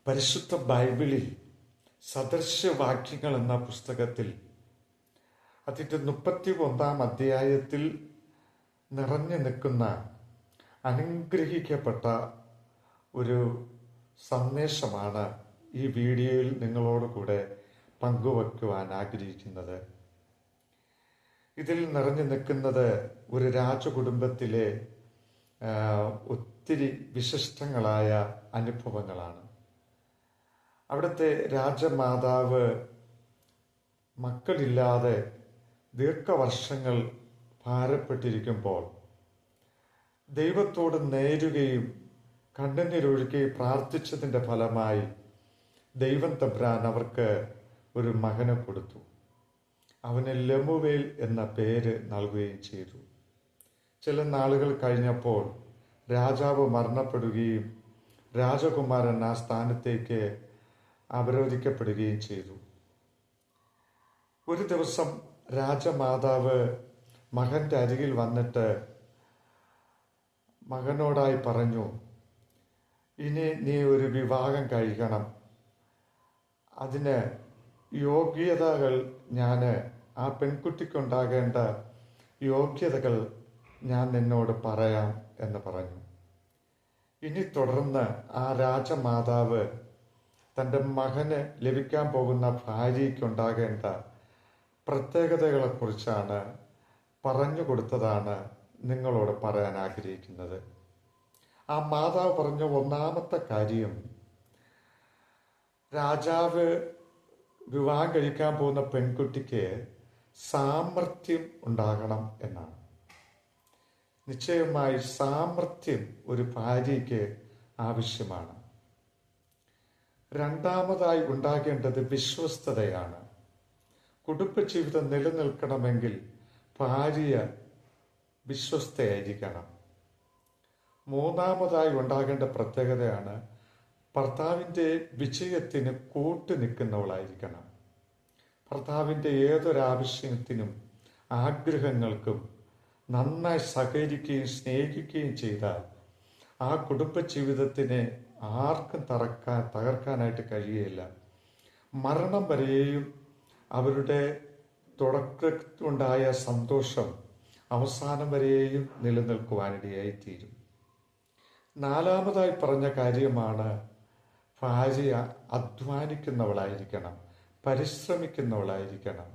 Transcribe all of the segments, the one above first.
പരിശുദ്ധ ബൈബിളിൽ സദൃശവാക്യങ്ങൾ എന്ന പുസ്തകത്തിൽ അതിൻ്റെ 31-ാം അധ്യായത്തിൽ നിറഞ്ഞു നിൽക്കുന്ന അനുഗ്രഹിക്കപ്പെട്ട ഒരു സന്ദേശമാണ് ഈ വീഡിയോയിൽ നിങ്ങളോട് കൂടെ പങ്കുവയ്ക്കുവാൻ ആഗ്രഹിക്കുന്നത്. ഇതിൽ നിറഞ്ഞു നിൽക്കുന്നത് ഒരു രാജകുടുംബത്തിലെ ഒത്തിരി വിശിഷ്ടങ്ങളായ അനുഭവങ്ങളാണ്. അവിടുത്തെ രാജമാതാവ് മക്കളില്ലാതെ ദീർഘവർഷങ്ങൾ ഭാരപ്പെട്ടിരിക്കുമ്പോൾ ദൈവത്തോട് നേരുകയും കണ്ണുനീരൊഴുകി പ്രാർത്ഥിച്ചതിൻ്റെ ഫലമായി ദൈവം തമ്പുരാൻ അവർക്ക് ഒരു മകനെ കൊടുത്തു. അവന് ലെമുവേൽ എന്ന പേര് നൽകുകയും ചെയ്തു. ചില നാളുകൾ കഴിഞ്ഞപ്പോൾ രാജാവ് മരണപ്പെടുകയും രാജകുമാരൻ ആ സ്ഥാനത്തേക്ക് അവരോധിക്കപ്പെടുകയും ചെയ്തു. ഒരു ദിവസം രാജമാതാവ് മകൻ്റെ അരികിൽ വന്നിട്ട് മകനോടായി പറഞ്ഞു, ഇനി നീ ഒരു വിവാഹം കഴിക്കണം. അതിന് യോഗ്യതകൾ ആ പെൺകുട്ടിക്കുണ്ടാകേണ്ട യോഗ്യതകൾ ഞാൻ നിന്നോട് പറയാം എന്ന് പറഞ്ഞു. ഇനി തുടർന്ന് ആ രാജമാതാവ് തൻ്റെ മകന് ലഭിക്കാൻ പോകുന്ന ഭാര്യയ്ക്കുണ്ടാകേണ്ട പ്രത്യേകതകളെക്കുറിച്ചാണ് പറഞ്ഞു കൊടുത്തതാണ് നിങ്ങളോട് പറയാൻ ആഗ്രഹിക്കുന്നത്. ആ മാതാവ് പറഞ്ഞ ഒന്നാമത്തെ കാര്യം, രാജാവ് വിവാഹം കഴിക്കാൻ പോകുന്ന പെൺകുട്ടിക്ക് സാമർത്ഥ്യം ഉണ്ടാകണം എന്നാണ്. നിശ്ചയമായി സാമർത്ഥ്യം ഒരു ഭാര്യയ്ക്ക് ആവശ്യമാണ്. രണ്ടാമതായി ഉണ്ടാകേണ്ടത് വിശ്വസ്തതയാണ്. കുടുംബജീവിതം നിലനിൽക്കണമെങ്കിൽ ഭാര്യ വിശ്വസ്തയായിരിക്കണം. മൂന്നാമതായി ഉണ്ടാകേണ്ട പ്രത്യേകതയാണ് ഭർത്താവിൻ്റെ വിജയത്തിന് കൂട്ടു നിൽക്കുന്നവളായിരിക്കണം. ഭർത്താവിൻ്റെ ഏതൊരാവശ്യത്തിനും ആഗ്രഹങ്ങൾക്കും നന്നായി സഹകരിക്കുകയും സ്നേഹിക്കുകയും ചെയ്താൽ ആ കുടുംബജീവിതത്തിനെ ആർക്കും തകർക്കാനായിട്ട് കഴിയുകയില്ല. മരണം വരെയും അവരുടെ തുടക്കത്തിലുണ്ടായ സന്തോഷം അവസാനം വരെയും നിലനിൽക്കുവാനിടയായിത്തീരും. നാലാമതായി പറഞ്ഞ കാര്യമാണ് ഭാര്യ അധ്വാനിക്കുന്നവളായിരിക്കണം, പരിശ്രമിക്കുന്നവളായിരിക്കണം.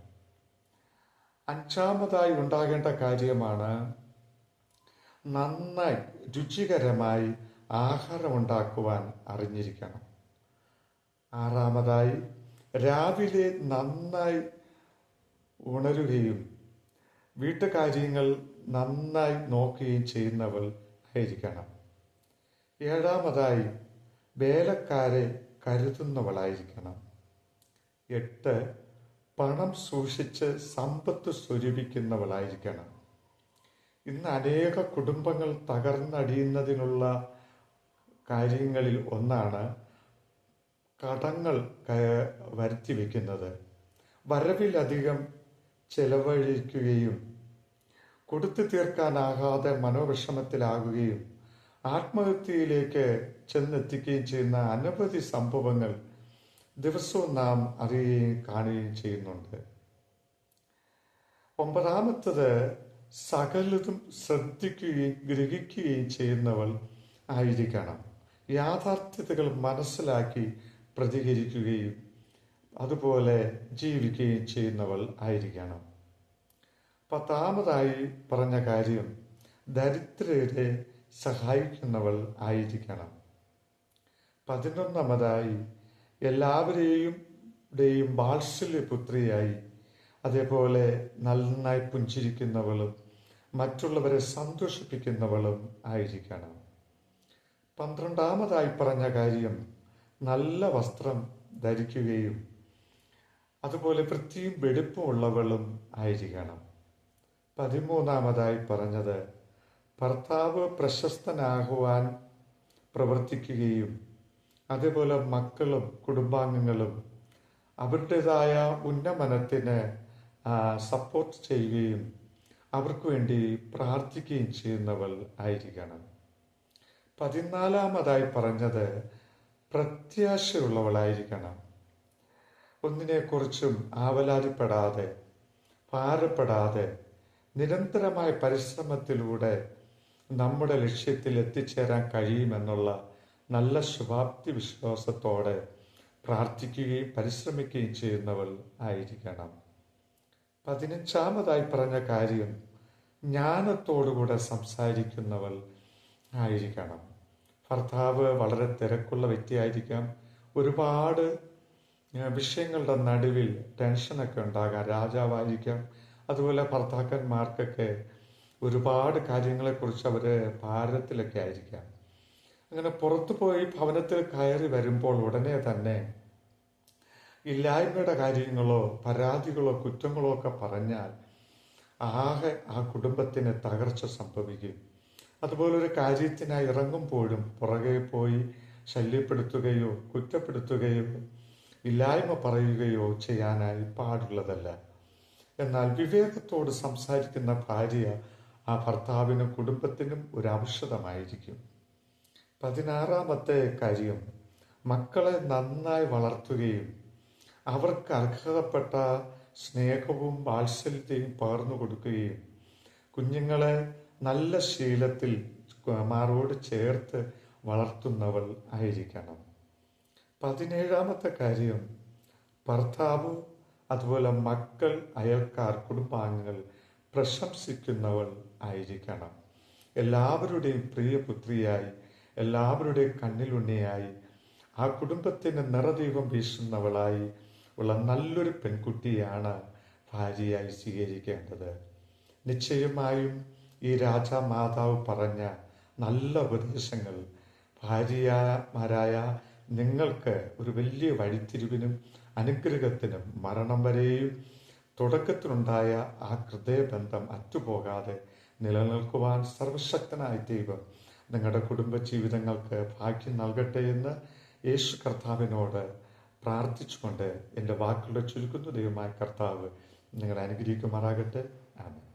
അഞ്ചാമതായി ഉണ്ടാകേണ്ട കാര്യമാണ് നന്നായി രുചികരമായി ആഹാരം ഉണ്ടാക്കുവാൻ അറിഞ്ഞിരിക്കണം. ആറാമതായി രാവിലെ നന്നായി ഉണരുകയും വീട്ടുകാര്യങ്ങൾ നന്നായി നോക്കുകയും ചെയ്യുന്നവൾ ആയിരിക്കണം. ഏഴാമതായി വേലക്കാരെ കരുതുന്നവളായിരിക്കണം. 8 പണം സൂക്ഷിച്ച് സമ്പത്ത് സ്വരൂപിക്കുന്നവളായിരിക്കണം. ഇന്ന് അനേക കുടുംബങ്ങൾ തകർന്നടിയുന്നതിനുള്ള കാര്യങ്ങളിൽ ഒന്നാണ് കടങ്ങൾ വരുത്തി വയ്ക്കുന്നത്. വരവിലധികം ചെലവഴിക്കുകയും കൊടുത്തു തീർക്കാനാകാതെ മനോവിഷമത്തിലാകുകയും ആത്മഹത്യയിലേക്ക് ചെന്നെത്തിക്കുകയും ചെയ്യുന്ന അനവധി സംഭവങ്ങൾ ദിവസവും നാം അറിയുകയും കാണുകയും ചെയ്യുന്നുണ്ട്. 9ാമത്തത് സകലതും ശ്രദ്ധിക്കുകയും ഗ്രഹിക്കുകയും ചെയ്യുന്നവൾ ആയിരിക്കണം. യാഥാർത്ഥ്യതകൾ മനസ്സിലാക്കി പ്രതികരിക്കുകയും അതുപോലെ ജീവിക്കുകയും ചെയ്യുന്നവൾ ആയിരിക്കണം. 10ാമതായി പറഞ്ഞ കാര്യം ദരിദ്രരെ സഹായിക്കുന്നവൾ ആയിരിക്കണം. 11ാമതായി എല്ലാവരെയും വാത്സല്യപുത്രിയായി അതേപോലെ നന്നായി പുഞ്ചിരിക്കുന്നവളും മറ്റുള്ളവരെ സന്തോഷിപ്പിക്കുന്നവളും ആയിരിക്കണം. 12ാമതായി പറഞ്ഞ കാര്യം നല്ല വസ്ത്രം ധരിക്കുകയും അതുപോലെ വൃത്തിയും വെടിപ്പുമുള്ളവളും ആയിരിക്കണം. 13ാമതായി പറഞ്ഞത് ഭർത്താവ് പ്രശസ്തനാകുവാൻ പ്രവർത്തിക്കുകയും അതേപോലെ മക്കളും കുടുംബാംഗങ്ങളും അവരുടേതായ ഉന്നമനത്തിന് സപ്പോർട്ട് ചെയ്യുകയും അവർക്ക് വേണ്ടി പ്രാർത്ഥിക്കുകയും ചെയ്യുന്നവൾ ആയിരിക്കണം. 14ാമതായി പറഞ്ഞത് പ്രത്യാശയുള്ളവളായിരിക്കണം. ഒന്നിനെക്കുറിച്ചും ആവലാതിപ്പെടാതെ, ഭാരപ്പെടാതെ, നിരന്തരമായ പരിശ്രമത്തിലൂടെ നമ്മുടെ ലക്ഷ്യത്തിൽ എത്തിച്ചേരാൻ കഴിയുമെന്നുള്ള നല്ല ശുഭാപ്തി വിശ്വാസത്തോടെ പ്രാർത്ഥിക്കുകയും പരിശ്രമിക്കുകയും ചെയ്യുന്നവൾ ആയിരിക്കണം. 15-ാമതായി പറഞ്ഞ കാര്യം ജ്ഞാനത്തോടുകൂടെ സംസാരിക്കുന്നവൾ ആയിരിക്കണം. ഭർത്താവ് വളരെ തിരക്കുള്ള വ്യക്തിയായിരിക്കാം. ഒരുപാട് വിഷയങ്ങളുടെ നടുവിൽ ടെൻഷനൊക്കെ ഉണ്ടാകാം. രാജാവായിരിക്കാം. അതുപോലെ ഭർത്താക്കന്മാർക്കൊക്കെ ഒരുപാട് കാര്യങ്ങളെക്കുറിച്ച് അവര് ഭാരത്തിലൊക്കെ ആയിരിക്കാം. അങ്ങനെ പുറത്തു പോയി ഭവനത്തിൽ കയറി വരുമ്പോൾ ഉടനെ തന്നെ ഇല്ലായ്മയുടെ കാര്യങ്ങളോ പരാതികളോ കുറ്റങ്ങളോ ഒക്കെ പറഞ്ഞാൽ ആകെ ആ കുടുംബത്തിന് തകർച്ച സംഭവിക്കും. അതുപോലൊരു കാര്യത്തിനായി ഇറങ്ങുമ്പോഴും പുറകെ പോയി ശല്യപ്പെടുത്തുകയോ കുറ്റപ്പെടുത്തുകയോ ഇല്ലായ്മ പറയുകയോ ചെയ്യാനായി പാടുള്ളതല്ല. എന്നാൽ വിവേകത്തോട് സംസാരിക്കുന്ന ഭാര്യ ആ ഭർത്താവിനും കുടുംബത്തിനും ഒരു ഔഷധമായിരിക്കും. 16-ാമത്തെ കാര്യം മക്കളെ നന്നായി വളർത്തുകയും അവർക്ക് അർഹതപ്പെട്ട സ്നേഹവും വാത്സല്യത്തെയും പകർന്നു കൊടുക്കുകയും കുഞ്ഞുങ്ങളെ നല്ല ശീലത്തിൽ മാറോട് ചേർത്ത് വളർത്തുന്നവൾ ആയിരിക്കണം. 17-ാമത്തെ കാര്യം ഭർത്താവ്, അതുപോലെ മക്കൾ, അയൽക്കാർ, കുടുംബാംഗങ്ങൾ പ്രശംസിക്കുന്നവൾ ആയിരിക്കണം. എല്ലാവരുടെയും പ്രിയപുത്രിയായി, എല്ലാവരുടെയും കണ്ണിലുണ്ണിയായി, ആ കുടുംബത്തിന് നിറദീപം വീശുന്നവളായി ഉള്ള നല്ലൊരു പെൺകുട്ടിയാണ് ഭാര്യയായി സ്വീകരിക്കേണ്ടത്. നിശ്ചയമായും ഈ രാജാമാതാവ് പറഞ്ഞ നല്ല ഉപദേശങ്ങൾ ഭാര്യമാരായ നിങ്ങൾക്ക് ഒരു വലിയ വഴിത്തിരിവിനും അനുഗ്രഹത്തിനും മരണം വരെയും തുടക്കത്തിലുണ്ടായ ആ ഹൃദയബന്ധം അറ്റുപോകാതെ നിലനിൽക്കുവാൻ സർവശക്തനായ ദൈവം നിങ്ങളുടെ കുടുംബ ജീവിതങ്ങൾക്ക് ഭാഗ്യം നൽകട്ടെ എന്ന് യേശു കർത്താവിനോട് പ്രാർത്ഥിച്ചുകൊണ്ട് എൻ്റെ വാക്കുകളെ ചുരുക്കുന്നു. ദൈവമായ കർത്താവ് നിങ്ങളെ അനുഗ്രഹിക്കുമാറാകട്ടെ. ആമേൻ.